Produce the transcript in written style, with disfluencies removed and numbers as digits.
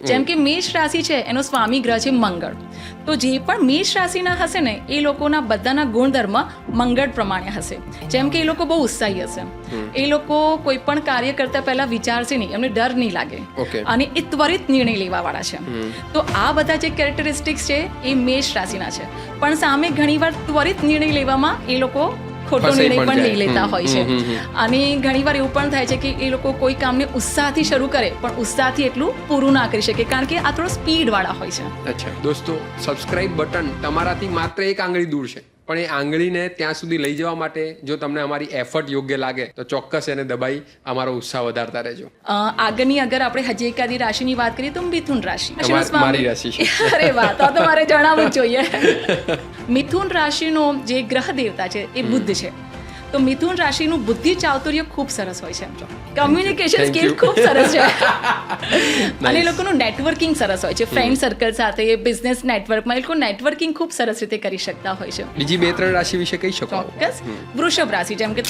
જેમ કે મેષ રાશિ છે એનો સ્વામી ગ્રહ છે મંગળ. તો જે પણ મેષ રાશિના હશે ને એ લોકોના બધાના ગુણધર્મ મંગળ પ્રમાણે હશે. જેમ કે એ લોકો બહુ ઉત્સાહી હશે, એ લોકો કોઈ પણ કાર્ય કરતા પહેલા વિચારશે નહીં, એમને ડર નહીં લાગે અને એ ત્વરિત નિર્ણય લેવા વાળા છે. તો આ બધા જે કેરેક્ટરિસ્ટિક્સ છે એ મેષ રાશિના છે. પણ સામે ઘણીવાર ત્વરિત નિર્ણય લેવામાં એ લોકો ખોટો નિર્ણય પણ લઈ લેતા હોય છે. અને ઘણીવાર એવું પણ થાય છે કે એ લોકો કોઈ કામને ઉત્સાહથી શરૂ કરે પણ ઉત્સાહથી એટલું પૂરું ના કરી શકે, કારણ કે આ થોડો સ્પીડ વાળા હોય છે. અચ્છા દોસ્તો, સબસ્ક્રાઇબ બટન તમારાથી માત્ર એક આંગળી દૂર છે, પણ એ આંગળીને ત્યાં સુધી લઈ જવા માટે જો તમને અમારી એફર્ટ યોગ્ય લાગે તો ચોક્કસ એને દબાઈ અમારો ઉત્સાહ વધારતા રહેજો. આગળની અગર આપણે હજી એકાદી રાશિની વાત કરીએ તો મિથુન રાશિ. મારી રાશિ છે. અરે વાહ, તો તમારે જણાવવું જોઈએ. મિથુન રાશિનો જે ગ્રહ દેવતા છે એ બુદ્ધ છે. તો મિથુન રાશિનું બુદ્ધિ ચાતુર્ય ખૂબ સરસ હોય છે. કમ્યુનિકેશન સ્કિલ ખૂબ સરસ છે. અને એ લોકોનું નેટવર્કિંગ સરસ હોય છે. ફ્રેન્ડ સર્કલ સાથે, બિઝનેસ નેટવર્કમાં એ લોકો નેટવર્કિંગ ખૂબ સરસ રીતે કરી શકતા હોય છે. બીજી 2-3 રાશિ વિશે કહી શકો? ચોક્કસ. વૃષભ રાશિ, જેમ કે